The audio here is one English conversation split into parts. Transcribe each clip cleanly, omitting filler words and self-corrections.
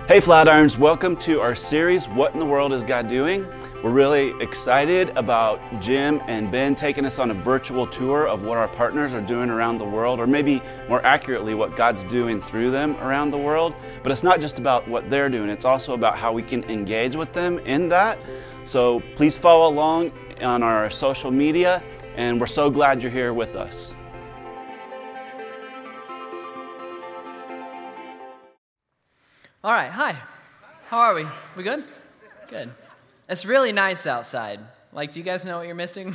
Hey Flatirons, welcome to our series, What in the World is God Doing? We're really excited about Jim and Ben taking us on a virtual tour of what our partners are doing around the world, or maybe more accurately, what God's doing through them around the world. But it's not just about what they're doing, it's also about how we can engage with them in that. So please follow along on our social media, and we're so glad you're here with us. All right, hi. How are we? We good? Good. It's really nice outside. Like, do you guys know what you're missing?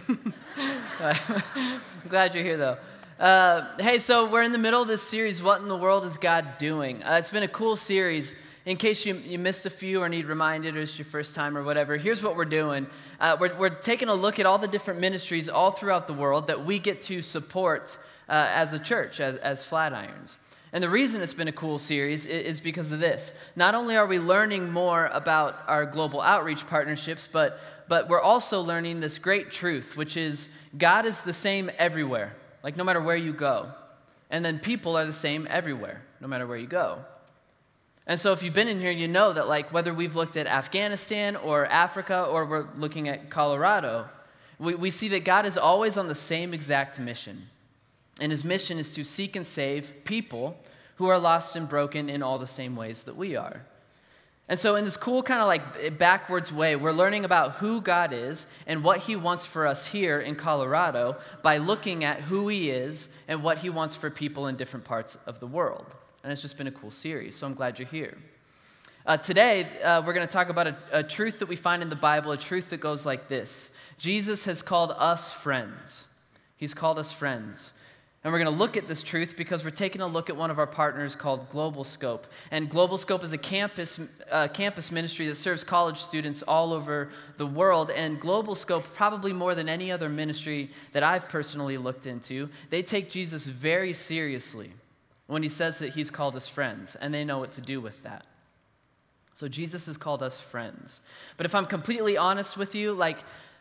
I'm glad you're here, though. Hey, so we're in the middle of this series, What in the World is God Doing? It's been a cool series. In case you missed a few or need reminded or it's your first time or whatever, here's what we're doing. We're taking a look at all the different ministries all throughout the world that we get to support as a church, as Flatirons. And the reason it's been a cool series is because of this. Not only are we learning more about our global outreach partnerships, but we're also learning this great truth, which is God is the same everywhere, like no matter where you go. And then people are the same everywhere, no matter where you go. And so if you've been in here, you know that like whether we've looked at Afghanistan or Africa or we're looking at Colorado, we see that God is always on the same exact mission. And his mission is to seek and save people who are lost and broken in all the same ways that we are. And so in this cool kind of like backwards way, we're learning about who God is and what he wants for us here in Colorado by looking at who he is and what he wants for people in different parts of the world. And it's just been a cool series, so I'm glad you're here. Today, we're going to talk about a truth that we find in the Bible, a truth that goes like this. Jesus has called us friends. He's called us friends. And we're going to look at this truth because we're taking a look at one of our partners called Globalscope. And Globalscope is a campus ministry that serves college students all over the world. And Globalscope, probably more than any other ministry that I've personally looked into, they take Jesus very seriously when he says that he's called us friends, and they know what to do with that. So Jesus has called us friends. But if I'm completely honest with you, like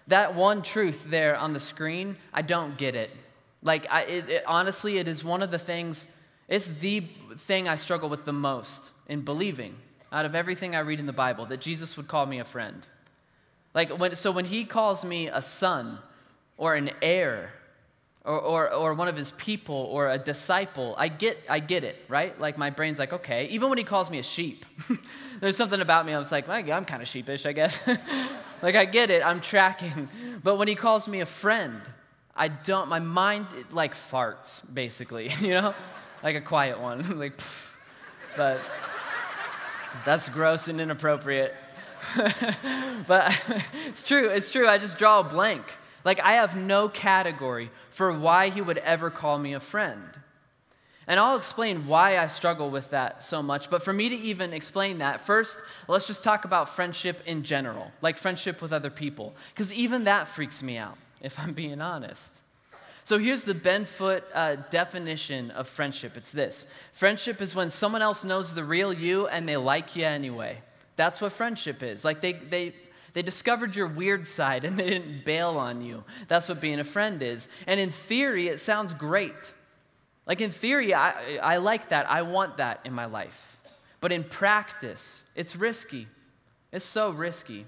that one truth there on the screen, I don't get it. Like, honestly, it is one of the things, it's the thing I struggle with the most in believing out of everything I read in the Bible, that Jesus would call me a friend. Like, when he calls me a son or an heir or one of his people or a disciple, I get it, right? Like, my brain's like, okay. Even when he calls me a sheep, there's something about me, I was like, well, I'm kind of sheepish, I guess. Like, I get it, I'm tracking. But when he calls me a friend, my mind, it like farts, basically, you know? Like a quiet one, like, pff. But that's gross and inappropriate. But it's true, I just draw a blank. Like, I have no category for why he would ever call me a friend. And I'll explain why I struggle with that so much, but for me to even explain that, first, let's just talk about friendship in general, like friendship with other people, because even that freaks me out, if I'm being honest. So here's the Benfoot definition of friendship. It's this. Friendship is when someone else knows the real you and they like you anyway. That's what friendship is. Like they discovered your weird side and they didn't bail on you. That's what being a friend is. And in theory, it sounds great. Like in theory, I like that. I want that in my life. But in practice, it's risky. It's so risky.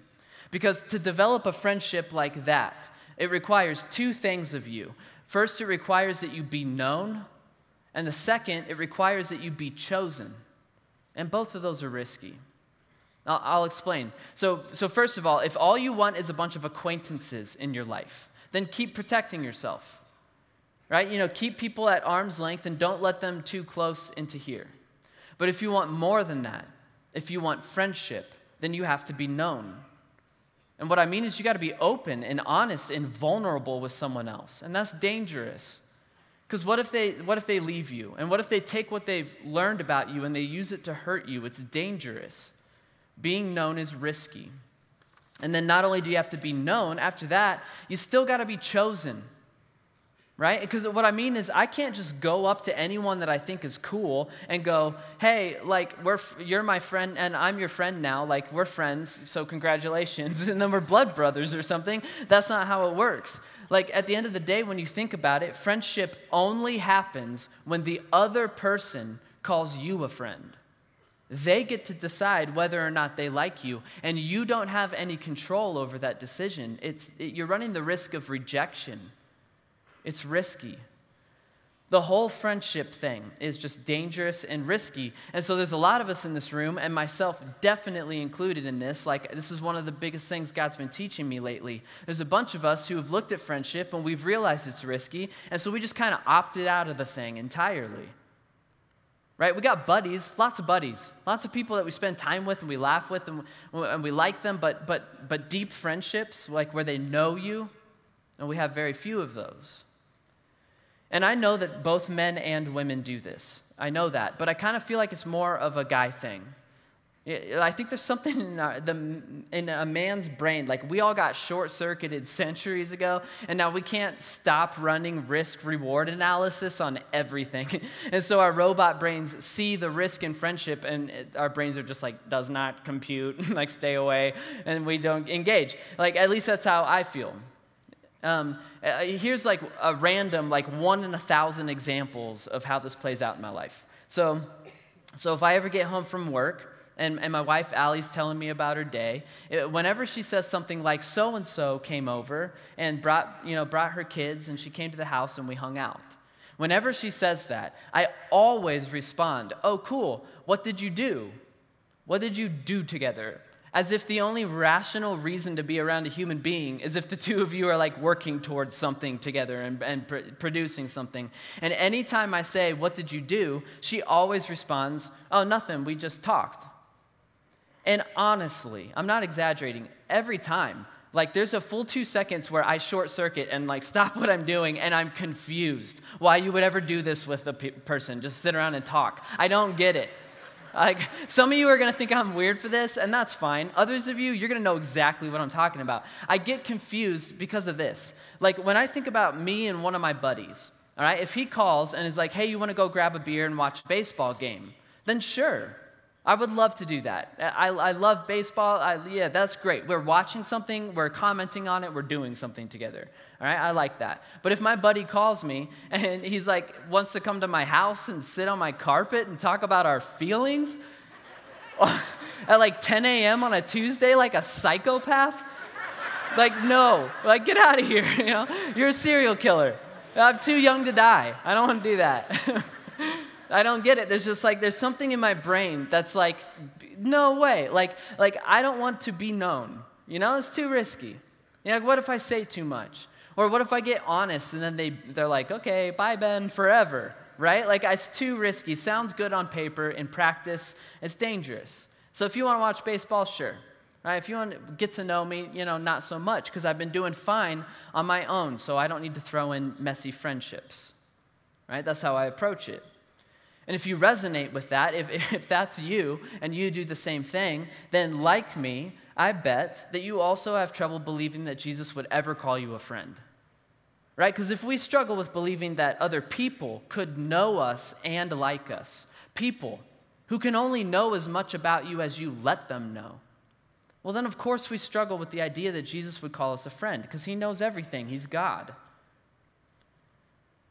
Because to develop a friendship like that, it requires two things of you. First, it requires that you be known, and the second, it requires that you be chosen. And both of those are risky. I'll explain. So first of all, if all you want is a bunch of acquaintances in your life, then keep protecting yourself, right? You know, keep people at arm's length and don't let them too close into here. But if you want more than that, if you want friendship, then you have to be known. And what I mean is you got to be open and honest and vulnerable with someone else. And that's dangerous. Because what if they leave you? And what if they take what they've learned about you and they use it to hurt you? It's dangerous. Being known is risky. And then not only do you have to be known, after that, you still got to be chosen. Right? Because what I mean is I can't just go up to anyone that I think is cool and go, hey, like, you're my friend and I'm your friend now. Like, we're friends, so congratulations. And then we're blood brothers or something. That's not how it works. Like, at the end of the day, when you think about it, friendship only happens when the other person calls you a friend. They get to decide whether or not they like you, and you don't have any control over that decision. You're running the risk of rejection. It's risky. The whole friendship thing is just dangerous and risky. And so there's a lot of us in this room, and myself definitely included in this. Like, this is one of the biggest things God's been teaching me lately. There's a bunch of us who have looked at friendship, and we've realized it's risky, and so we just kind of opted out of the thing entirely. Right? We got buddies, lots of people that we spend time with and we laugh with and we like them, but deep friendships, like where they know you, and we have very few of those. And I know that both men and women do this. I know that, but I kind of feel like it's more of a guy thing. I think there's something in a man's brain, like we all got short-circuited centuries ago, and now we can't stop running risk-reward analysis on everything. And so our robot brains see the risk in friendship, and our brains are just like, does not compute, like stay away, and we don't engage. Like, at least that's how I feel. Here's like a random, like 1 in 1,000 examples of how this plays out in my life. So if I ever get home from work, and my wife, Allie's telling me about her day, whenever she says something like, so-and-so came over and brought her kids, and she came to the house and we hung out. Whenever she says that, I always respond, oh, cool, what did you do? What did you do together? As if the only rational reason to be around a human being is if the two of you are like working towards something together and producing something. And anytime I say, what did you do? She always responds, oh, nothing, we just talked. And honestly, I'm not exaggerating, every time, like there's a full 2 seconds where I short circuit and like stop what I'm doing and I'm confused why you would ever do this with a person, just sit around and talk. I don't get it. Like, some of you are going to think I'm weird for this, and that's fine. Others of you, you're going to know exactly what I'm talking about. I get confused because of this. Like, when I think about me and one of my buddies, all right, if he calls and is like, hey, you want to go grab a beer and watch a baseball game, then sure. I would love to do that. I love baseball. Yeah, that's great. We're watching something, we're commenting on it, we're doing something together. All right, I like that. But if my buddy calls me and he's like, wants to come to my house and sit on my carpet and talk about our feelings at like 10 a.m. on a Tuesday like a psychopath, like, no, like, get out of here, you know? You're a serial killer. I'm too young to die. I don't want to do that. I don't get it. There's something in my brain that's like, no way. Like I don't want to be known. You know, it's too risky. You know, what if I say too much? Or what if I get honest and then they're like, okay, bye, Ben, forever, right? Like, it's too risky. Sounds good on paper. In practice, it's dangerous. So if you want to watch baseball, sure. Right? If you want to get to know me, you know, not so much, because I've been doing fine on my own, so I don't need to throw in messy friendships. Right? That's how I approach it. And if you resonate with that, if that's you and you do the same thing, then like me, I bet that you also have trouble believing that Jesus would ever call you a friend. Right? Because if we struggle with believing that other people could know us and like us, people who can only know as much about you as you let them know, well then of course we struggle with the idea that Jesus would call us a friend, because he knows everything. He's God.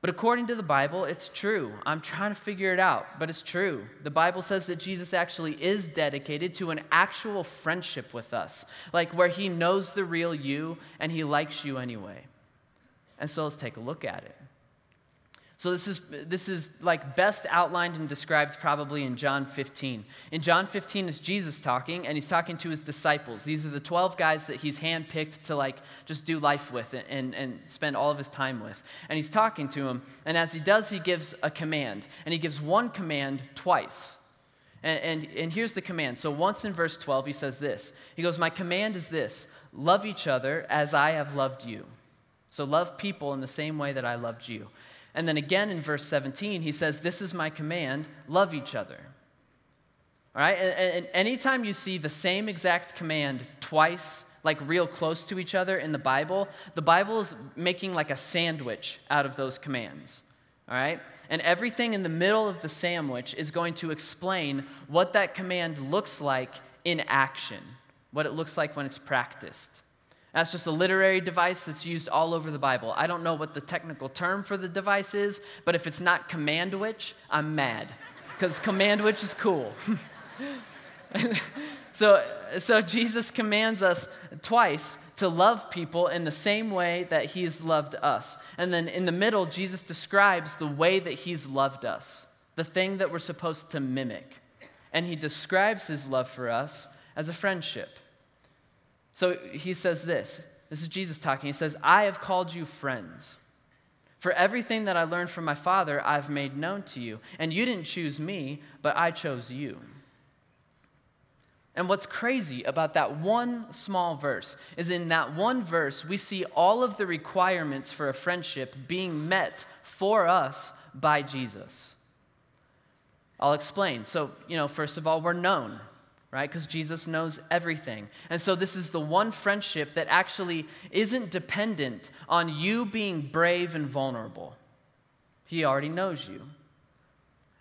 But according to the Bible, it's true. I'm trying to figure it out, but it's true. The Bible says that Jesus actually is dedicated to an actual friendship with us, like where he knows the real you and he likes you anyway. And so let's take a look at it. So this is like best outlined and described probably in John 15. In John 15 is Jesus talking, and he's talking to his disciples. These are the 12 guys that he's handpicked to like just do life with and spend all of his time with. And he's talking to them, and as he does, he gives a command. And he gives one command twice. And here's the command. So once in verse 12, he says this. He goes, my command is this, love each other as I have loved you. So love people in the same way that I loved you. And then again in verse 17, he says, this is my command, love each other. All right? And anytime you see the same exact command twice, like real close to each other in the Bible is making like a sandwich out of those commands. All right? And everything in the middle of the sandwich is going to explain what that command looks like in action, what it looks like when it's practiced. That's just a literary device that's used all over the Bible. I don't know what the technical term for the device is, but if it's not commandwich, I'm mad, because commandwich is cool. So Jesus commands us twice to love people in the same way that he's loved us. And then in the middle, Jesus describes the way that he's loved us, the thing that we're supposed to mimic. And he describes his love for us as a friendship. So he says this is Jesus talking. He says, I have called you friends. For everything that I learned from my Father, I've made known to you. And you didn't choose me, but I chose you. And what's crazy about that one small verse is in that one verse, we see all of the requirements for a friendship being met for us by Jesus. I'll explain. So, first of all, we're known, right? Because Jesus knows everything. And so this is the one friendship that actually isn't dependent on you being brave and vulnerable. He already knows you.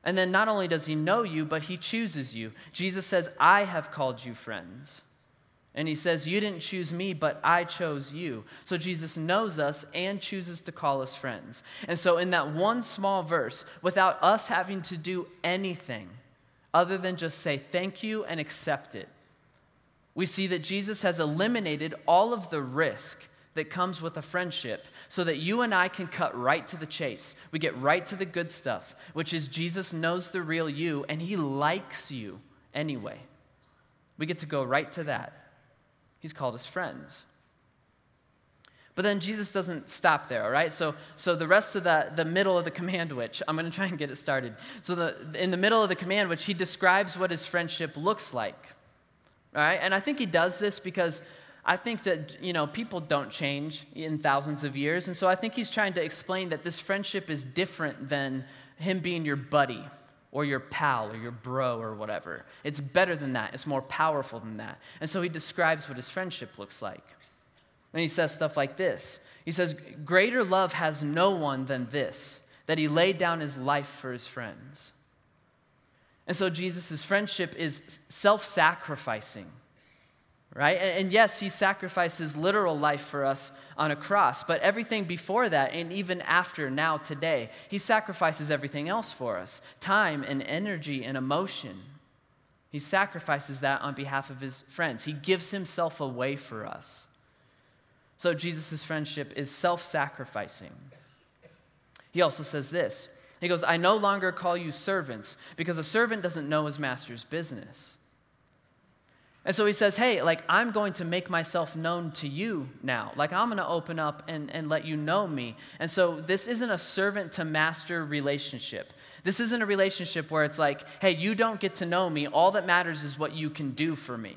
And then not only does he know you, but he chooses you. Jesus says, I have called you friends. And he says, you didn't choose me, but I chose you. So Jesus knows us and chooses to call us friends. And so in that one small verse, without us having to do anything other than just say thank you and accept it, we see that Jesus has eliminated all of the risk that comes with a friendship so that you and I can cut right to the chase. We get right to the good stuff, which is Jesus knows the real you and he likes you anyway. We get to go right to that. He's called us friends. But then Jesus doesn't stop there, all right? So the rest of the middle of the command which, I'm going to try and get it started. So in the middle of the command which, he describes what his friendship looks like, all right? And I think he does this because I think that, people don't change in thousands of years. And so I think he's trying to explain that this friendship is different than him being your buddy or your pal or your bro or whatever. It's better than that. It's more powerful than that. And so he describes what his friendship looks like. And he says stuff like this. He says, greater love has no one than this, that he laid down his life for his friends. And so Jesus' friendship is self-sacrificing. Right? And yes, he sacrifices literal life for us on a cross, but everything before that and even after now today, he sacrifices everything else for us. Time and energy and emotion. He sacrifices that on behalf of his friends. He gives himself away for us. So Jesus' friendship is self-sacrificing. He also says this. He goes, I no longer call you servants because a servant doesn't know his master's business. And so he says, hey, I'm going to make myself known to you now. I'm going to open up and let you know me. And so this isn't a servant to master relationship. This isn't a relationship where it's like, hey, you don't get to know me. All that matters is what you can do for me.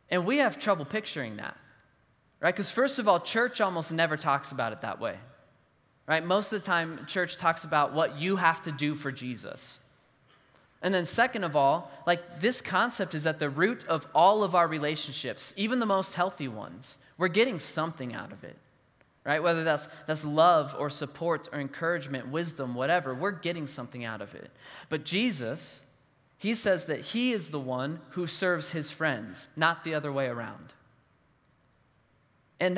And we have trouble picturing that, right? Because first of all, church almost never talks about it that way, right? Most of the time, church talks about what you have to do for Jesus. And then second of all, this concept is at the root of all of our relationships, even the most healthy ones. We're getting something out of it, right? Whether that's love or support or encouragement, wisdom, whatever, we're getting something out of it. But Jesus, he says that he is the one who serves his friends, not the other way around. And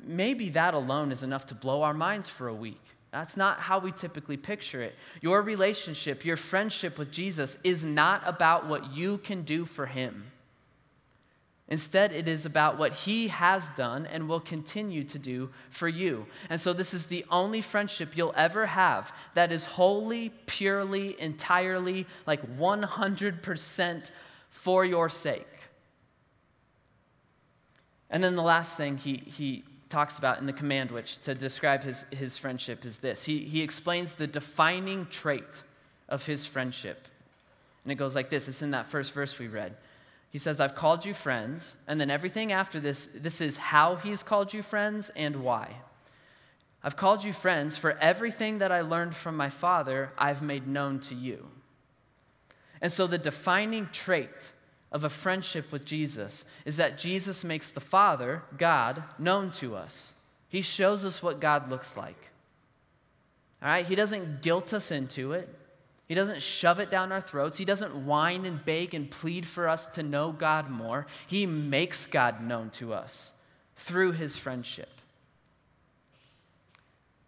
maybe that alone is enough to blow our minds for a week. That's not how we typically picture it. Your relationship, your friendship with Jesus is not about what you can do for him. Instead, it is about what he has done and will continue to do for you. And so this is the only friendship you'll ever have that is wholly, purely, entirely, 100% for your sake. And then the last thing he talks about in the command which to describe his friendship is this. He explains the defining trait of his friendship. And it goes like this. It's in that first verse we read. He says, I've called you friends. And then everything after this is how he's called you friends and why. I've called you friends for everything that I learned from my Father, I've made known to you. And so the defining trait of a friendship with Jesus is that Jesus makes the Father, God, known to us. He shows us what God looks like. All right? He doesn't guilt us into it. He doesn't shove it down our throats. He doesn't whine and beg and plead for us to know God more. He makes God known to us through his friendship.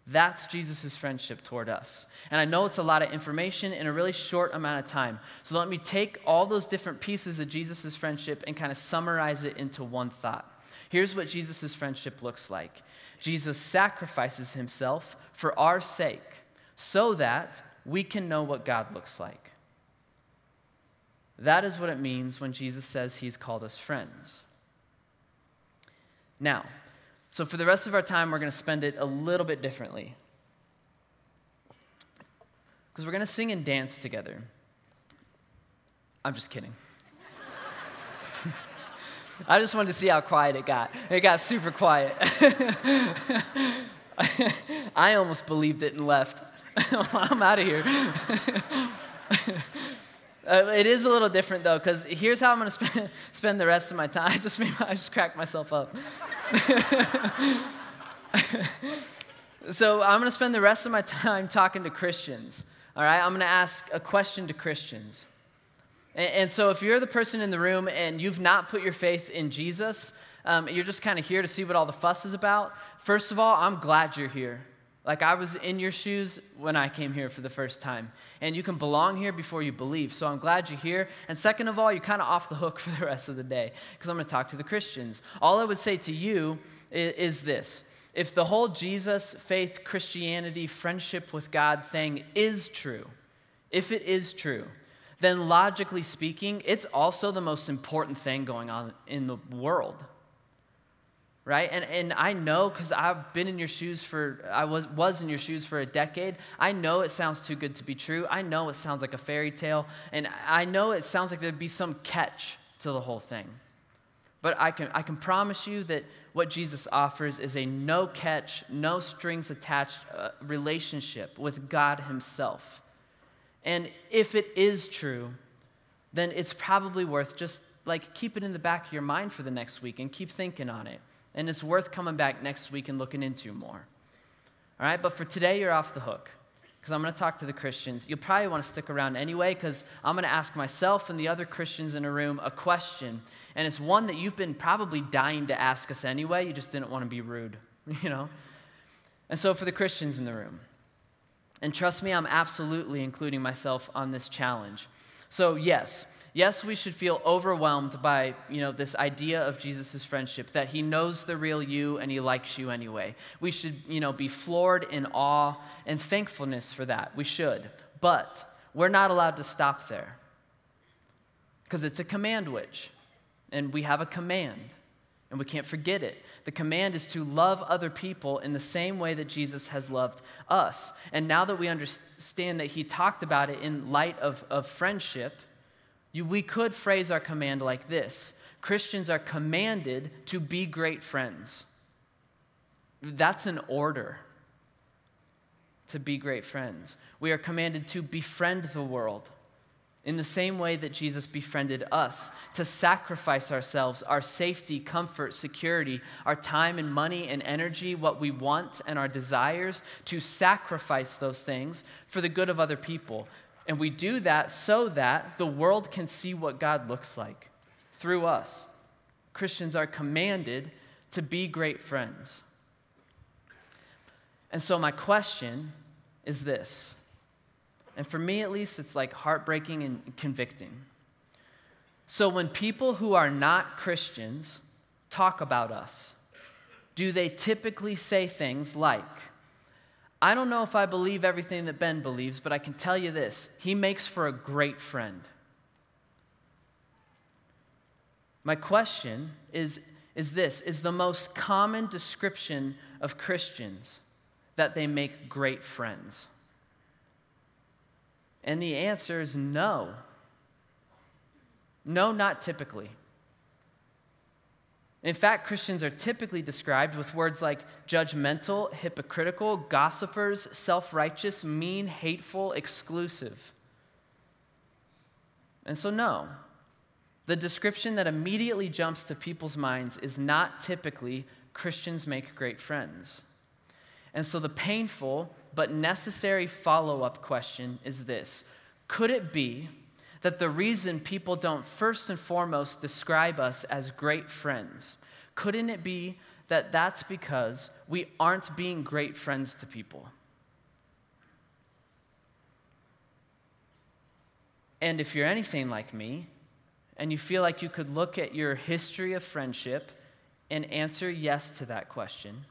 That's Jesus' friendship toward us. And I know it's a lot of information in a really short amount of time. So let me take all those different pieces of Jesus' friendship and kind of summarize it into one thought. Here's what Jesus' friendship looks like. Jesus sacrifices himself for our sake so that we can know what God looks like. That is what it means when Jesus says he's called us friends. Now, so for the rest of our time, we're going to spend it a little bit differently. Because we're going to sing and dance together. I'm just kidding. I just wanted to see how quiet it got. It got super quiet. I almost believed it and left. I'm out of here. It is a little different, though, because here's how I'm going to spend the rest of my time. I just cracked myself up. So I'm going to spend the rest of my time talking to Christians, all right? I'm going to ask a question to Christians. And so if you're the person in the room and you've not put your faith in Jesus, you're just kind of here to see what all the fuss is about, first of all, I'm glad you're here. Like, I was in your shoes when I came here for the first time. And you can belong here before you believe. So I'm glad you're here. And second of all, you're kind of off the hook for the rest of the day because I'm going to talk to the Christians. All I would say to you is this. If the whole Jesus, faith, Christianity, friendship with God thing is true, if it is true, then logically speaking, it's also the most important thing going on in the world. Right? And I know, because I've been in your shoes I was in your shoes for a decade. I know it sounds too good to be true. I know it sounds like a fairy tale. And I know it sounds like there'd be some catch to the whole thing. But I can promise you that what Jesus offers is a no catch, no strings attached relationship with God himself. And if it is true, then it's probably worth just keep it in the back of your mind for the next week and keep thinking on it. And it's worth coming back next week and looking into more. All right, but for today, you're off the hook because I'm going to talk to the Christians. You'll probably want to stick around anyway because I'm going to ask myself and the other Christians in a room a question. And it's one that you've been probably dying to ask us anyway. You just didn't want to be rude, you know? And so for the Christians in the room, and trust me, I'm absolutely including myself on this challenge. So yes, we should feel overwhelmed by, this idea of Jesus' friendship, that he knows the real you and he likes you anyway. We should, be floored in awe and thankfulness for that. We should. But we're not allowed to stop there because it's a command witch, and we have a command, and we can't forget it. The command is to love other people in the same way that Jesus has loved us. And now that we understand that he talked about it in light of friendship, we could phrase our command like this. Christians are commanded to be great friends. That's an order, to be great friends. We are commanded to befriend the world in the same way that Jesus befriended us, to sacrifice ourselves, our safety, comfort, security, our time and money and energy, what we want and our desires, to sacrifice those things for the good of other people. And we do that so that the world can see what God looks like through us. Christians are commanded to be great friends. And so my question is this. And for me, at least, it's heartbreaking and convicting. So when people who are not Christians talk about us, do they typically say things like, I don't know if I believe everything that Ben believes, but I can tell you this, he makes for a great friend. My question is this, is the most common description of Christians that they make great friends? And the answer is no. No, not typically. In fact, Christians are typically described with words like judgmental, hypocritical, gossipers, self-righteous, mean, hateful, exclusive. And so no, the description that immediately jumps to people's minds is not typically Christians make great friends. And so the painful but necessary follow-up question is this. Could it be that the reason people don't first and foremost describe us as great friends, couldn't it be that that's because we aren't being great friends to people. And if you're anything like me, and you feel like you could look at your history of friendship and answer yes to that question,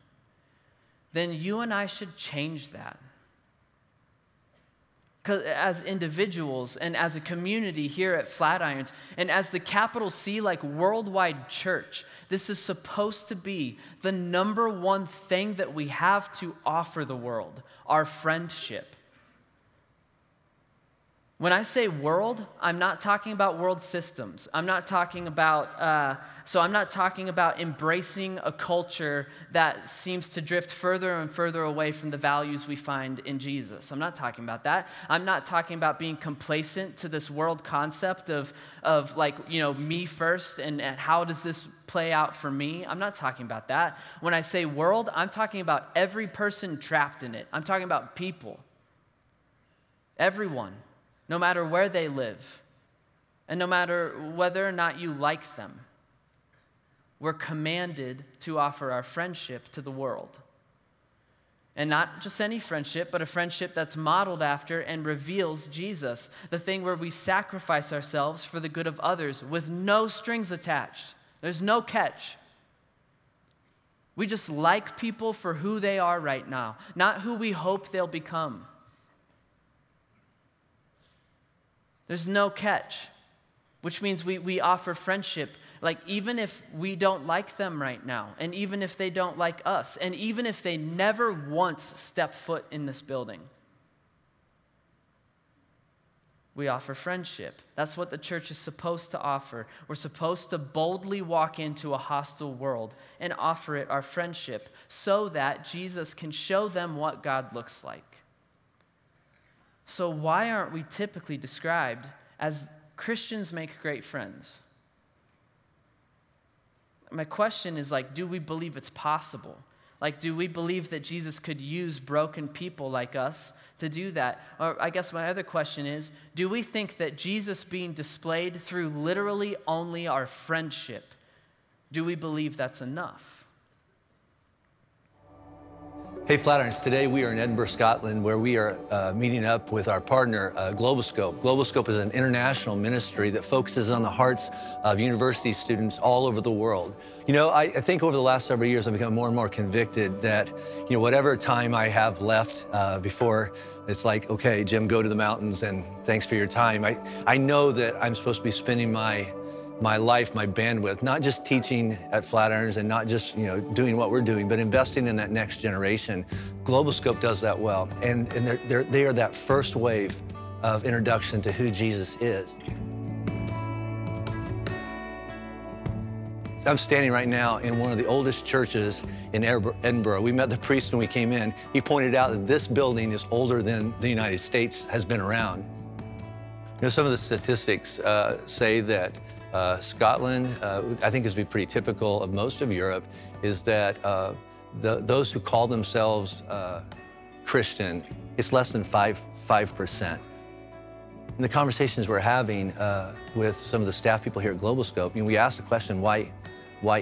then you and I should change that. Because as individuals and as a community here at Flatirons, and as the capital C, like worldwide church, this is supposed to be the number one thing that we have to offer the world, our friendship. When I say world, I'm not talking about world systems. I'm not talking about, I'm not talking about embracing a culture that seems to drift further and further away from the values we find in Jesus. I'm not talking about that. I'm not talking about being complacent to this world concept of me first and how does this play out for me. I'm not talking about that. When I say world, I'm talking about every person trapped in it. I'm talking about people. Everyone. No matter where they live, and no matter whether or not you like them, we're commanded to offer our friendship to the world. And not just any friendship, but a friendship that's modeled after and reveals Jesus, the thing where we sacrifice ourselves for the good of others with no strings attached. There's no catch. We just like people for who they are right now, not who we hope they'll become. There's no catch, which means we offer friendship, like even if we don't like them right now, and even if they don't like us, and even if they never once step foot in this building. We offer friendship. That's what the church is supposed to offer. We're supposed to boldly walk into a hostile world and offer it our friendship so that Jesus can show them what God looks like. So why aren't we typically described as Christians make great friends? My question is do we believe it's possible? Do we believe that Jesus could use broken people like us to do that? Or I guess my other question is, do we think that Jesus being displayed through literally only our friendship, do we believe that's enough? Hey Flatirons, today we are in Edinburgh, Scotland, where we are meeting up with our partner, Globalscope. Globalscope is an international ministry that focuses on the hearts of university students all over the world. You know, I think over the last several years I've become more and more convicted that, whatever time I have left before it's like, okay, Jim, go to the mountains and thanks for your time. I know that I'm supposed to be spending my life, my bandwidth, not just teaching at Flatirons and not just doing what we're doing, but investing in that next generation. Globalscope does that well, and they are that first wave of introduction to who Jesus is. I'm standing right now in one of the oldest churches in Edinburgh. We met the priest when we came in. He pointed out that this building is older than the United States has been around. Some of the statistics say that Scotland, I think is pretty typical of most of Europe, is that those who call themselves Christian, it's less than 5%. In the conversations we're having with some of the staff people here at Globalscope, we asked the question, why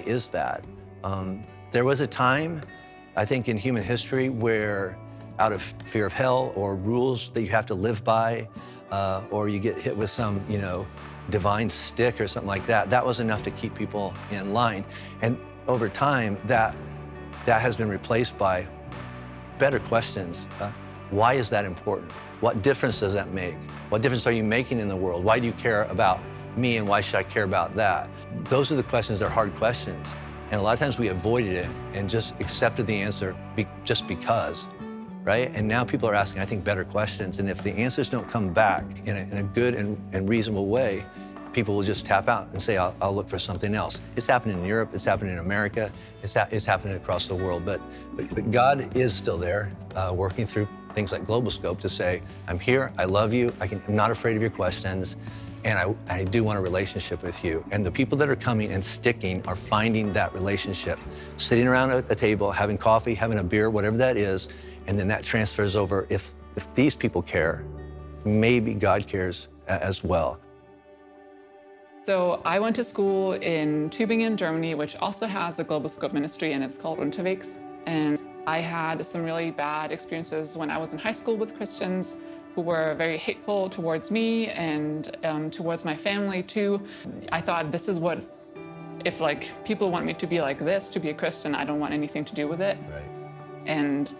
is that? There was a time, I think, in human history where out of fear of hell or rules that you have to live by, or you get hit with some, divine stick or something like that, that was enough to keep people in line. And over time, that has been replaced by better questions. Why is that important? What difference does that make? What difference are you making in the world? Why do you care about me and why should I care about that? Those are the questions that are hard questions. And a lot of times we avoided it and just accepted the answer just because, right? And now people are asking, I think, better questions. And if the answers don't come back in a good and reasonable way, people will just tap out and say, I'll look for something else. It's happening in Europe, it's happening in America, it's happening across the world. But God is still there, working through things like Globalscope to say, I'm here, I love you, I'm not afraid of your questions, and I do want a relationship with you. And the people that are coming and sticking are finding that relationship, sitting around a table, having coffee, having a beer, whatever that is, and then that transfers over. If these people care, maybe God cares as well. It's So I went to school in Tübingen, Germany, which also has a Globalscope ministry, and it's called Unterwegs. And I had some really bad experiences when I was in high school with Christians who were very hateful towards me and towards my family too. I thought, this is what, if like people want me to be like this, to be a Christian, I don't want anything to do with it. Right. And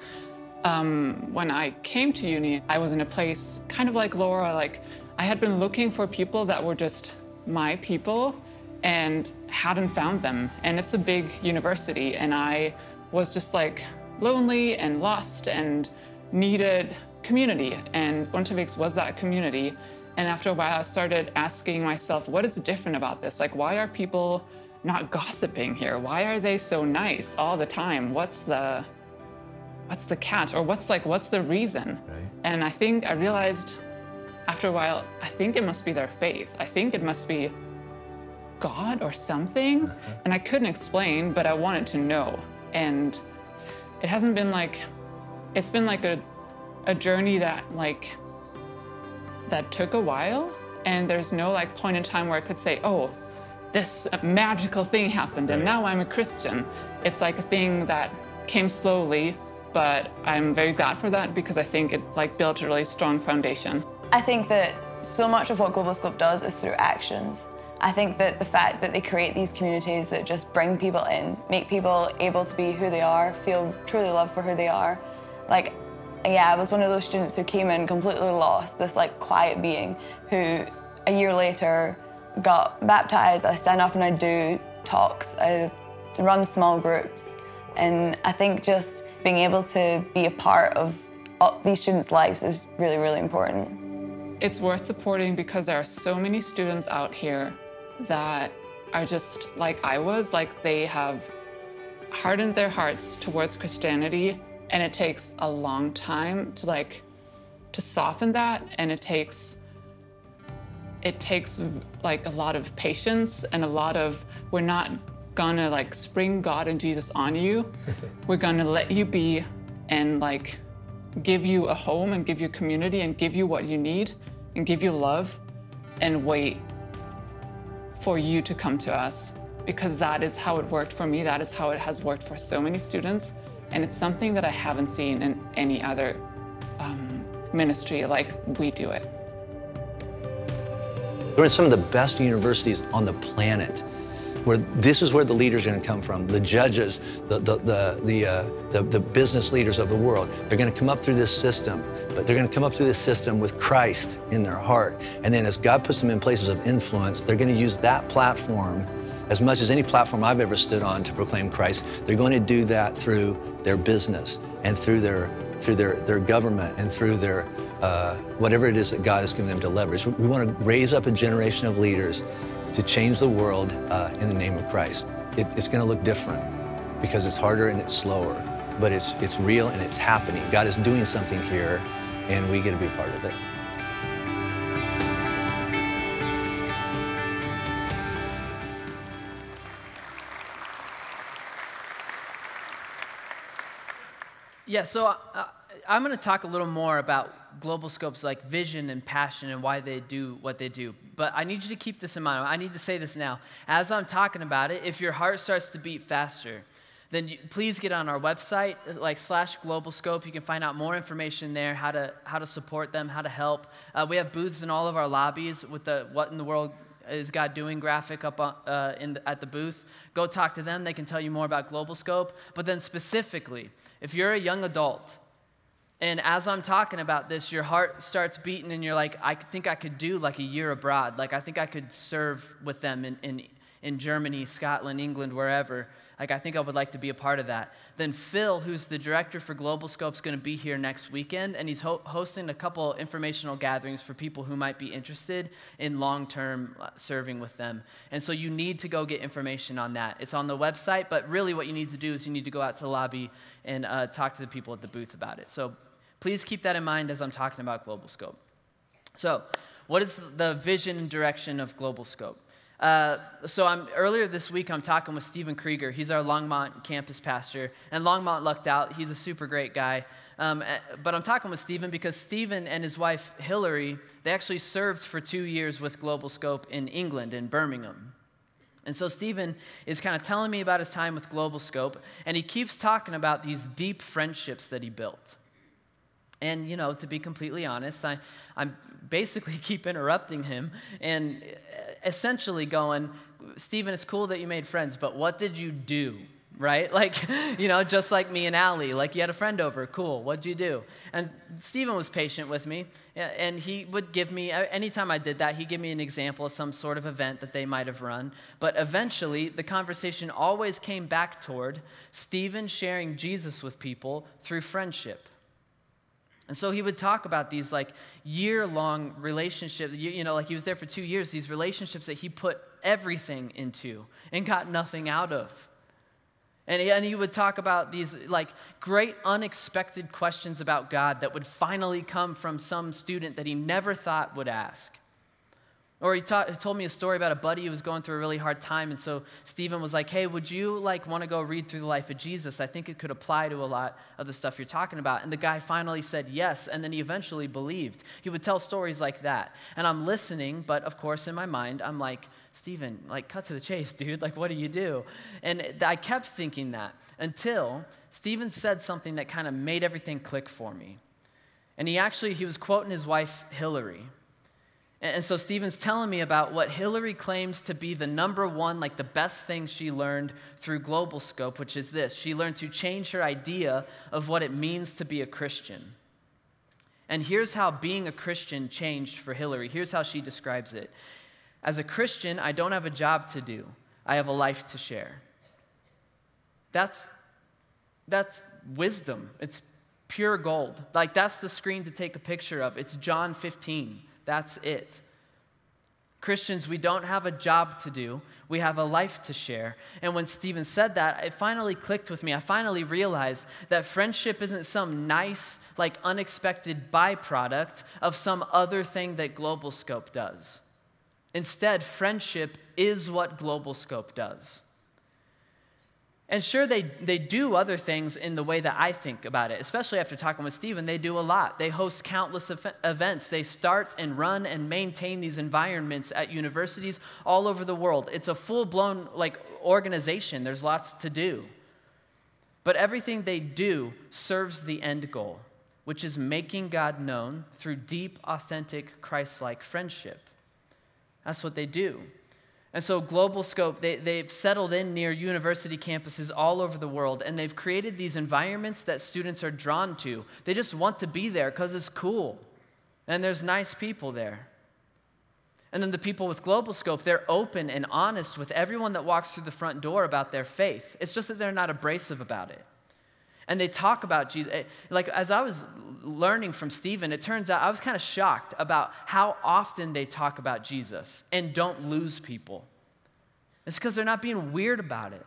when I came to uni, I was in a place kind of like Laura, like I had been looking for people that were just my people and hadn't found them. And it's a big university, and I was just like lonely and lost and needed community, and Unterwegs was that community. And after a while, I started asking myself, what is different about this? Like, why are people not gossiping here? Why are they so nice all the time? What's the catch? Or what's the reason? Right. And I realized after a while, I think it must be their faith. I think it must be God or something. And I couldn't explain, but I wanted to know. And it hasn't been like, it's been like a journey that took a while. And there's no like point in time where I could say, oh, this magical thing happened and now I'm a Christian. It's like a thing that came slowly, but I'm very glad for that because I think it like built a really strong foundation. I think that so much of what Globalscope does is through actions. I think that the fact that they create these communities that just bring people in, make people able to be who they are, feel truly loved for who they are. Like, yeah, I was one of those students who came in completely lost, this like quiet being who a year later got baptized. I stand up and I do talks, I run small groups. And I think just being able to be a part of these students' lives is really, really important. It's worth supporting because there are so many students out here that are just like I was, like they have hardened their hearts towards Christianity, and it takes a long time to soften that, and it takes like a lot of patience and a lot of, we're not gonna like spring God and Jesus on you. We're gonna let you be and like give you a home and give you community and give you what you need and give you love and wait for you to come to us, because that is how it worked for me. That is how it has worked for so many students. And it's something that I haven't seen in any other ministry like we do it. We're in some of the best universities on the planet, where this is where the leaders are going to come from, the judges, the business leaders of the world. They're going to come up through this system, but they're going to come up through this system with Christ in their heart. And then as God puts them in places of influence, they're going to use that platform as much as any platform I've ever stood on to proclaim Christ. They're going to do that through their business and through their government and through their whatever it is that God has given them to leverage. We want to raise up a generation of leaders to change the world in the name of Christ. It's going to look different because it's harder and it's slower, but it's real and it's happening. God is doing something here, and we get to be a part of it. Yeah, so I'm going to talk a little more about Globalscope's like vision and passion and why they do what they do. But I need you to keep this in mind. I need to say this now. As I'm talking about it, if your heart starts to beat faster, then please get on our website, like /Globalscope. You can find out more information there, how to support them, how to help. We have booths in all of our lobbies with the What in the World is God Doing graphic up at the booth. Go talk to them. They can tell you more about Globalscope. But then specifically, if you're a young adult, and as I'm talking about this, your heart starts beating and you're like, I think I could do like a year abroad. Like I think I could serve with them in Germany, Scotland, England, wherever. Like I think I would like to be a part of that. Then Phil, who's the director for Globalscope, is going to be here next weekend, and he's hosting a couple informational gatherings for people who might be interested in long-term serving with them. And so you need to go get information on that. It's on the website, but really what you need to do is you need to go out to the lobby and talk to the people at the booth about it. So please keep that in mind as I'm talking about Globalscope. So what is the vision and direction of Globalscope? Earlier this week, I'm talking with Stephen Krieger. He's our Longmont campus pastor, and Longmont lucked out. He's a super great guy. But I'm talking with Stephen because Stephen and his wife, Hillary, they actually served for 2 years with Globalscope in England, in Birmingham. And so Stephen is kind of telling me about his time with Globalscope, and he keeps talking about these deep friendships that he built. And, you know, to be completely honest, I'm basically keep interrupting him and essentially going, Stephen, it's cool that you made friends, but what did you do, right? Like, you know, just like me and Allie, like you had a friend over, cool, what'd you do? And Stephen was patient with me, and he would give me, anytime I did that, he'd give me an example of some sort of event that they might have run. But eventually, the conversation always came back toward Stephen sharing Jesus with people through friendship. And so he would talk about these like year-long relationships, you know, like he was there for 2 years, these relationships that he put everything into and got nothing out of. And he would talk about these like great unexpected questions about God that would finally come from some student that he never thought would ask. Or he told me a story about a buddy who was going through a really hard time, and so Stephen was like, hey, would you like want to go read through the life of Jesus? I think it could apply to a lot of the stuff you're talking about. And the guy finally said yes, and then he eventually believed. He would tell stories like that. And I'm listening, but of course in my mind, I'm like, Stephen, like cut to the chase, dude. Like, what do you do? And I kept thinking that until Stephen said something that kind of made everything click for me. And he was quoting his wife, Hillary. And so Stephen's telling me about what Hillary claims to be the number one, like the best thing she learned through Globalscope, which is this. She learned to change her idea of what it means to be a Christian. And here's how being a Christian changed for Hillary. Here's how she describes it. As a Christian, I don't have a job to do. I have a life to share. That's wisdom. It's pure gold. Like that's the screen to take a picture of. It's John 15. That's it. Christians, we don't have a job to do. We have a life to share. And when Stephen said that, it finally clicked with me. I finally realized that friendship isn't some nice, like unexpected byproduct of some other thing that Globalscope does. Instead, friendship is what Globalscope does. And sure, they do other things in the way that I think about it, especially after talking with Stephen. They do a lot. They host countless events. They start and run and maintain these environments at universities all over the world. It's a full-blown like organization. There's lots to do. But everything they do serves the end goal, which is making God known through deep, authentic, Christ-like friendship. That's what they do. And so Globalscope, they've settled in near university campuses all over the world, and they've created these environments that students are drawn to. They just want to be there because it's cool, and there's nice people there. And then the people with Globalscope, they're open and honest with everyone that walks through the front door about their faith. It's just that they're not abrasive about it. And they talk about Jesus. Like, as I was learning from Stephen, it turns out I was kind of shocked about how often they talk about Jesus and don't lose people. It's because they're not being weird about it.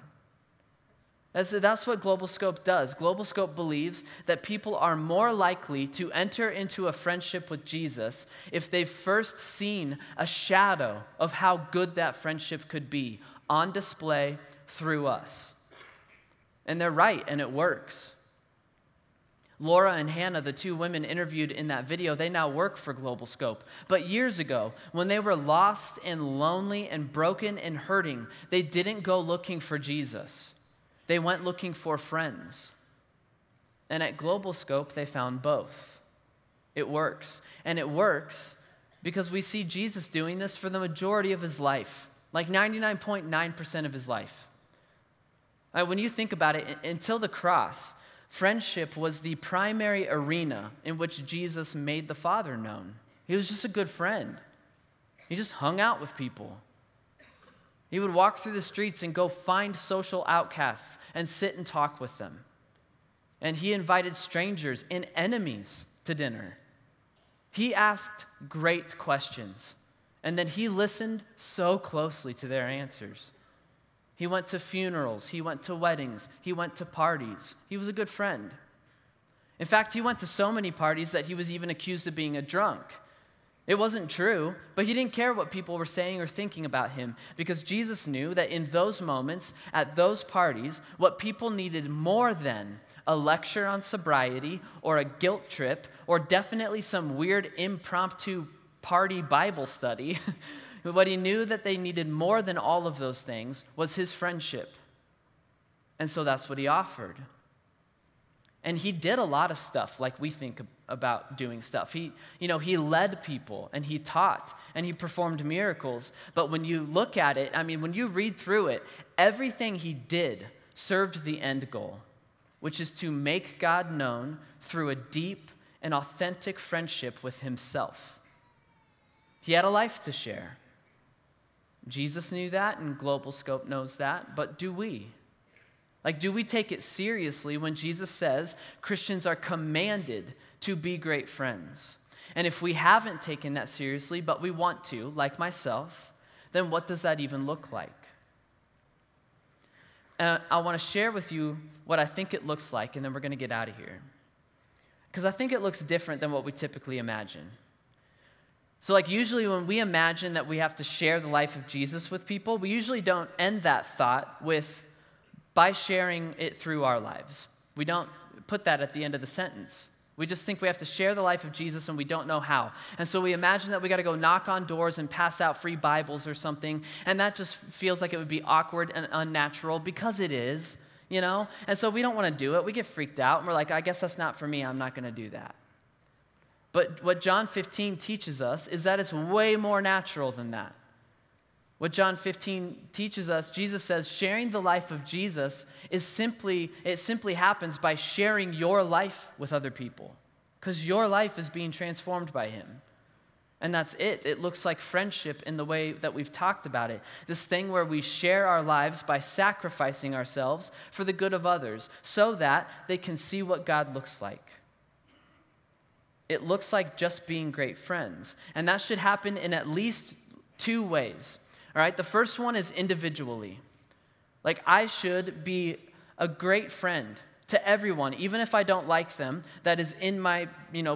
That's what Globalscope does. Globalscope believes that people are more likely to enter into a friendship with Jesus if they've first seen a shadow of how good that friendship could be on display through us. And they're right, and it works. Laura and Hannah, the two women interviewed in that video, they now work for Globalscope. But years ago, when they were lost and lonely and broken and hurting, they didn't go looking for Jesus. They went looking for friends. And at Globalscope, they found both. It works. And it works because we see Jesus doing this for the majority of his life, like 99.9% of his life. When you think about it, until the cross, friendship was the primary arena in which Jesus made the Father known. He was just a good friend. He just hung out with people. He would walk through the streets and go find social outcasts and sit and talk with them. And he invited strangers and enemies to dinner. He asked great questions, and then he listened so closely to their answers. He went to funerals, he went to weddings, he went to parties. He was a good friend. In fact, he went to so many parties that he was even accused of being a drunk. It wasn't true, but he didn't care what people were saying or thinking about him, because Jesus knew that in those moments, at those parties, what people needed more than a lecture on sobriety or a guilt trip or definitely some weird impromptu party Bible study, what he knew that they needed more than all of those things was his friendship. And so that's what he offered. And he did a lot of stuff like we think about doing stuff. He led people, and he taught, and he performed miracles. But when you look at it, when you read through it, everything he did served the end goal, which is to make God known through a deep and authentic friendship with himself. He had a life to share. Jesus knew that, and Globalscope knows that, but do we? Do we take it seriously when Jesus says Christians are commanded to be great friends? And if we haven't taken that seriously, but we want to, like myself, then what does that even look like? I want to share with you what I think it looks like, and then we're going to get out of here. Because I think it looks different than what we typically imagine. So usually when we imagine that we have to share the life of Jesus with people, we usually don't end that thought by sharing it through our lives. We don't put that at the end of the sentence. We just think we have to share the life of Jesus and we don't know how. And so we imagine that we got to go knock on doors and pass out free Bibles or something, and that just feels like it would be awkward and unnatural because it is, And so we don't want to do it. We get freaked out and we're like, I guess that's not for me. I'm not going to do that. But what John 15 teaches us is that it's way more natural than that. What John 15 teaches us, Jesus says, sharing the life of Jesus simply happens by sharing your life with other people, because your life is being transformed by him. And that's it. It looks like friendship in the way that we've talked about it. This thing where we share our lives by sacrificing ourselves for the good of others so that they can see what God looks like. It looks like just being great friends. And that should happen in at least two ways. All right, the first one is individually. I should be a great friend to everyone, even if I don't like them, that is in my,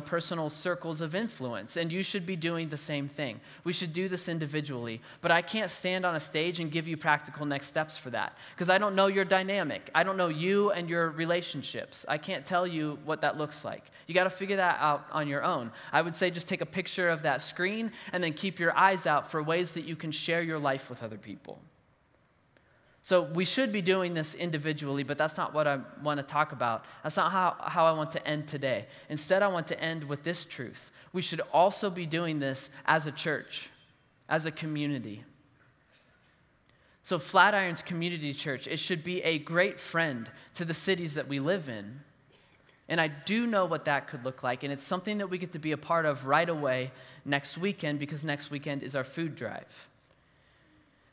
personal circles of influence. And you should be doing the same thing. We should do this individually. But I can't stand on a stage and give you practical next steps for that, because I don't know your dynamic. I don't know you and your relationships. I can't tell you what that looks like. You got to figure that out on your own. I would say just take a picture of that screen and then keep your eyes out for ways that you can share your life with other people. So we should be doing this individually, but that's not what I want to talk about. That's not how I want to end today. Instead, I want to end with this truth. We should also be doing this as a church, as a community. So Flatiron's community church, it should be a great friend to the cities that we live in. And I do know what that could look like, and it's something that we get to be a part of right away next weekend, because next weekend is our food drive.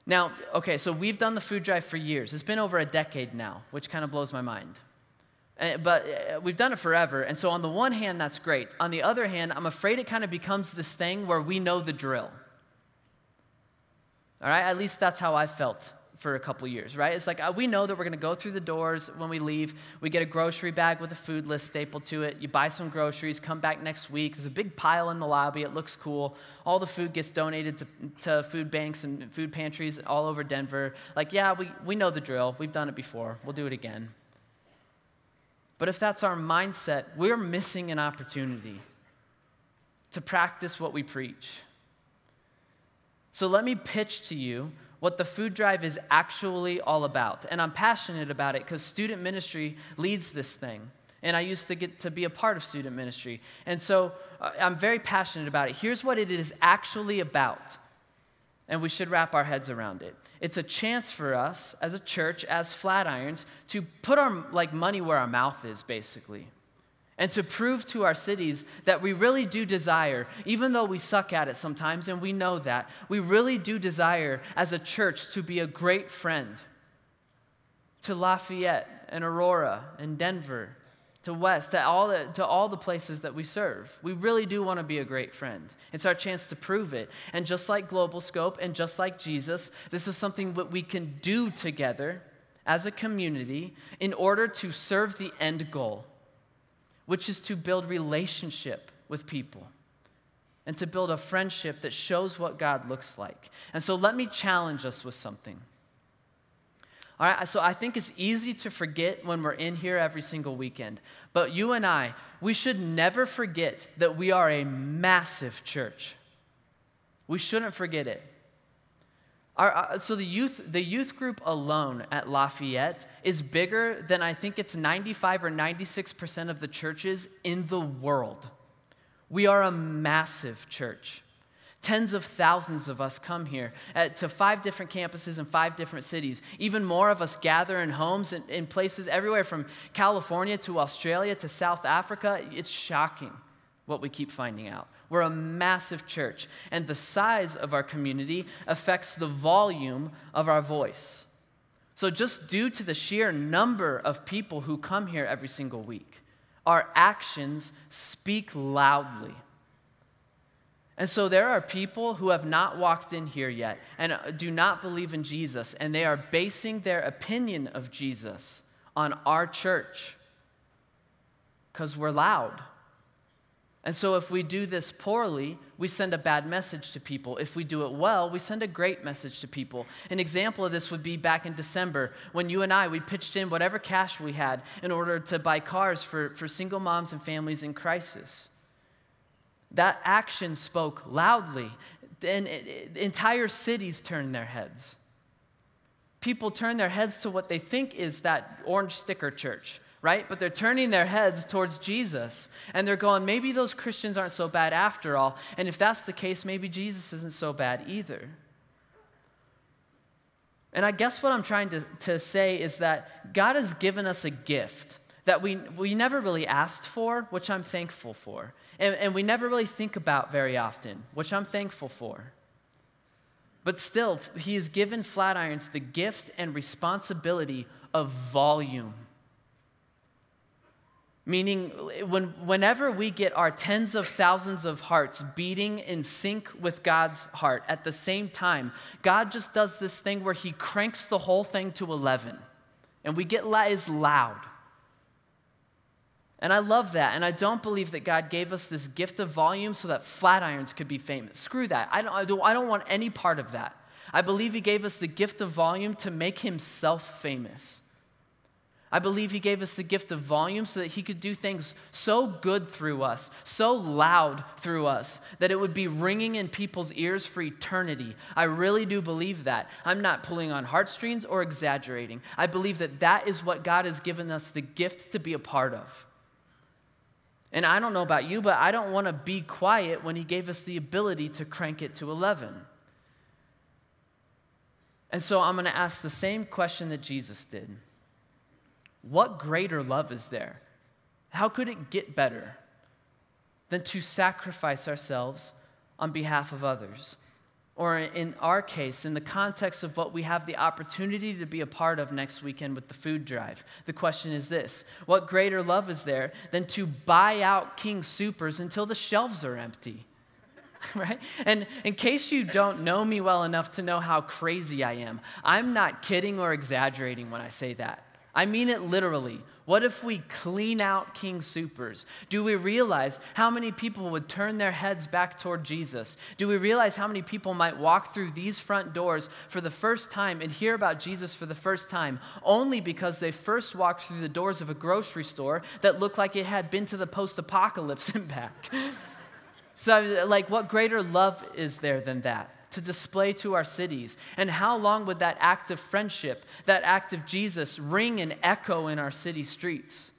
Now, okay, so we've done the food drive for years. It's been over a decade now, which kind of blows my mind. But we've done it forever, and so on the one hand, that's great. On the other hand, I'm afraid it kind of becomes this thing where we know the drill. All right, at least that's how I felt for a couple years, right? It's we know that we're going to go through the doors when we leave. We get a grocery bag with a food list stapled to it. You buy some groceries, come back next week. There's a big pile in the lobby. It looks cool. All the food gets donated to food banks and food pantries all over Denver. We know the drill. We've done it before. We'll do it again. But if that's our mindset, we're missing an opportunity to practice what we preach. So let me pitch to you what the food drive is actually all about. And I'm passionate about it because student ministry leads this thing. And I used to get to be a part of student ministry. And so I'm very passionate about it. Here's what it is actually about. And we should wrap our heads around it. It's a chance for us as a church, as Flatirons, to put our money where our mouth is, basically. And to prove to our cities that we really do desire, even though we suck at it sometimes, and we know that, we really do desire as a church to be a great friend to Lafayette and Aurora and Denver, to West, to all the places that we serve. We really do want to be a great friend. It's our chance to prove it. And just like Globalscope and just like Jesus, this is something that we can do together as a community in order to serve the end goal, which is to build relationship with people. and to build a friendship that shows what God looks like. And so let me challenge us with something. All right, so I think it's easy to forget when we're in here every single weekend. But you and I, we should never forget that we are a massive church. We shouldn't forget it. So the youth group alone at Lafayette is bigger than I think it's 95 or 96% of the churches in the world. We are a massive church. Tens of thousands of us come here to 5 different campuses in 5 different cities. Even more of us gather in homes in places everywhere from California to Australia to South Africa. It's shocking what we keep finding out. We're a massive church, and the size of our community affects the volume of our voice. So just due to the sheer number of people who come here every single week, our actions speak loudly. And so there are people who have not walked in here yet and do not believe in Jesus, and they are basing their opinion of Jesus on our church because we're loud. And so if we do this poorly, we send a bad message to people. If we do it well, we send a great message to people. An example of this would be back in December when you and we pitched in whatever cash we had in order to buy cars for single moms and families in crisis. That action spoke loudly, and entire cities turned their heads. People turn their heads to what they think is that orange sticker church, right? But they're turning their heads towards Jesus, and they're going, maybe those Christians aren't so bad after all, and if that's the case, maybe Jesus isn't so bad either. And I guess what I'm trying to say is that God has given us a gift that we never really asked for, which I'm thankful for. And we never really think about very often, which I'm thankful for. But still, he has given Flatirons the gift and responsibility of volume. Meaning, whenever we get our tens of thousands of hearts beating in sync with God's heart at the same time, God just does this thing where he cranks the whole thing to 11. And we get is loud. And I love that, and I don't believe that God gave us this gift of volume so that Flatirons could be famous. Screw that. I don't want any part of that. I believe he gave us the gift of volume to make himself famous. I believe he gave us the gift of volume so that he could do things so good through us, so loud through us, that it would be ringing in people's ears for eternity. I really do believe that. I'm not pulling on heartstrings or exaggerating. I believe that that is what God has given us the gift to be a part of. And I don't know about you, but I don't want to be quiet when he gave us the ability to crank it to 11. And so I'm going to ask the same question that Jesus did. What greater love is there? How could it get better than to sacrifice ourselves on behalf of others? Or in our case, in the context of what we have the opportunity to be a part of next weekend with the food drive, the question is this: what greater love is there than to buy out King Supers until the shelves are empty? Right? And in case you don't know me well enough to know how crazy I am, I'm not kidding or exaggerating when I say that. I mean it literally. What if we clean out King Supers? Do we realize how many people would turn their heads back toward Jesus? Do we realize how many people might walk through these front doors for the first time and hear about Jesus for the first time only because they first walked through the doors of a grocery store that looked like it had been to the post-apocalypse and back? So, what greater love is there than that to display to our cities? And how long would that act of friendship, that act of Jesus, ring and echo in our city streets?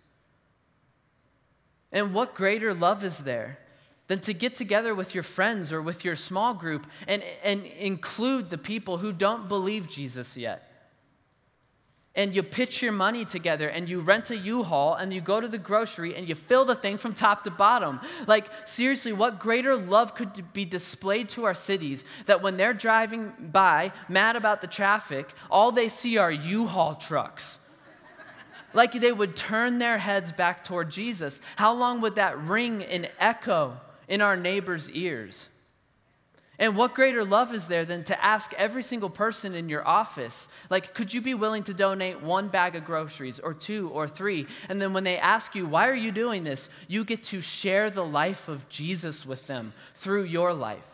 And what greater love is there than to get together with your friends or with your small group and include the people who don't believe Jesus yet? And you pitch your money together and you rent a U-Haul and you go to the grocery and you fill the thing from top to bottom. Seriously, what greater love could be displayed to our cities that when they're driving by, mad about the traffic, all they see are U-Haul trucks? They would turn their heads back toward Jesus. How long would that ring and echo in our neighbors' ears? And what greater love is there than to ask every single person in your office, like, could you be willing to donate 1 bag of groceries or 2 or 3? And then when they ask you, why are you doing this? You get to share the life of Jesus with them through your life.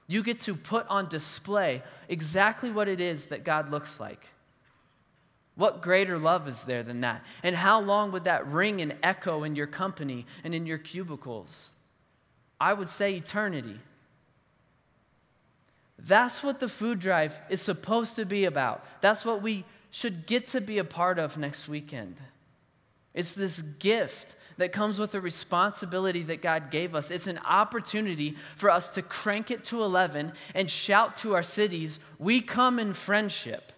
You get to put on display exactly what it is that God looks like. What greater love is there than that? And how long would that ring and echo in your company and in your cubicles? I would say eternity. That's what the food drive is supposed to be about. That's what we should get to be a part of next weekend. It's this gift that comes with a responsibility that God gave us. It's an opportunity for us to crank it to 11 and shout to our cities, we come in friendship.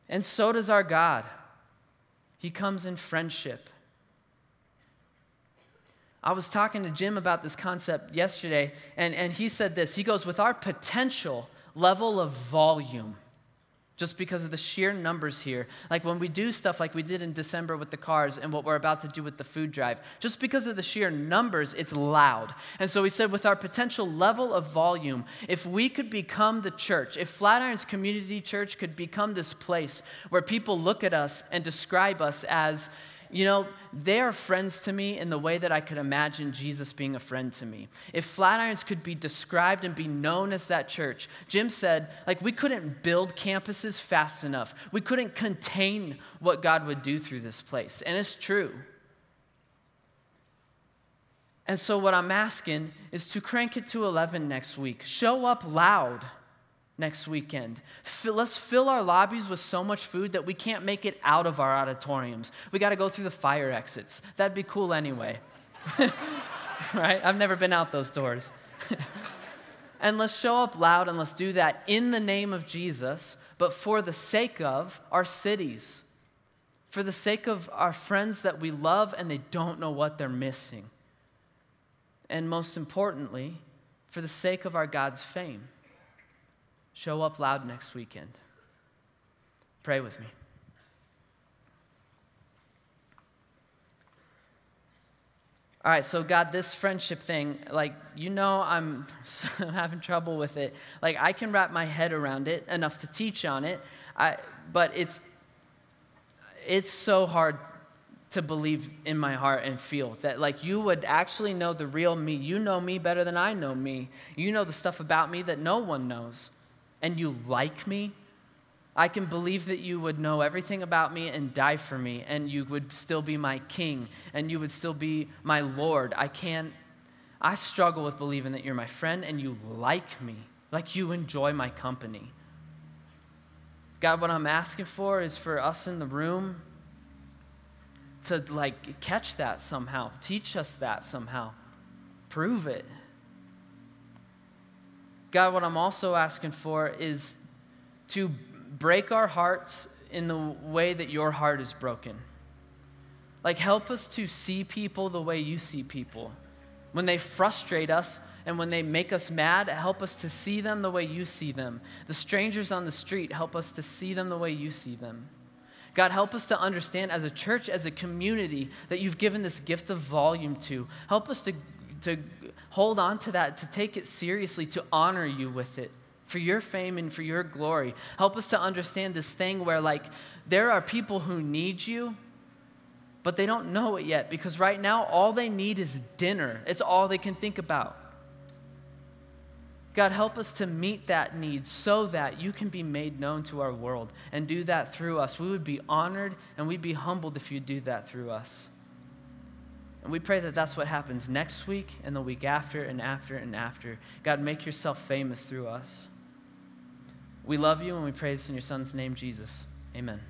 And so does our God. He comes in friendship. I was talking to Jim about this concept yesterday, and he said this. He goes, with our potential level of volume, just because of the sheer numbers here, like when we do stuff like we did in December with the cars and what we're about to do with the food drive, just because of the sheer numbers, it's loud. And so he said, with our potential level of volume, if we could become the church, if Flatirons Community Church could become this place where people look at us and describe us as, you know, they are friends to me in the way that I could imagine Jesus being a friend to me. If Flatirons could be described and be known as that church, Jim said, like, we couldn't build campuses fast enough. We couldn't contain what God would do through this place. And it's true. And so what I'm asking is to crank it to 11 next week. Show up loud next weekend. Let's fill our lobbies with so much food that we can't make it out of our auditoriums. We got to go through the fire exits. That'd be cool anyway. Right? I've never been out those doors. And let's show up loud and let's do that in the name of Jesus, but for the sake of our cities, for the sake of our friends that we love and they don't know what they're missing. And most importantly, for the sake of our God's fame. Show up loud next weekend. Pray with me. All right, so God, this friendship thing, like, you know, I'm having trouble with it. Like, I can wrap my head around it enough to teach on it, but it's so hard to believe in my heart and feel that, like, you would actually know the real me. You know me better than I know me. You know the stuff about me that no one knows. And you like me. I can believe that you would know everything about me and die for me, and you would still be my king, and you would still be my Lord. I struggle with believing that you're my friend and you like me, like you enjoy my company. God, what I'm asking for is for us in the room to, like, catch that somehow, teach us that somehow, prove it. God, what I'm also asking for is to break our hearts in the way that your heart is broken. Like, help us to see people the way you see people. When they frustrate us and when they make us mad, help us to see them the way you see them. The strangers on the street, help us to see them the way you see them. God, help us to understand as a church, as a community, that you've given this gift of volume to. Help us to hold on to that, to take it seriously, to honor you with it for your fame and for your glory. Help us to understand this thing where, like, there are people who need you, but they don't know it yet because right now all they need is dinner. It's all they can think about. God, help us to meet that need so that you can be made known to our world and do that through us. We would be honored and we'd be humbled if you do that through us. And we pray that that's what happens next week and the week after and after and after. God, make yourself famous through us. We love you and we pray this in your son's name, Jesus. Amen.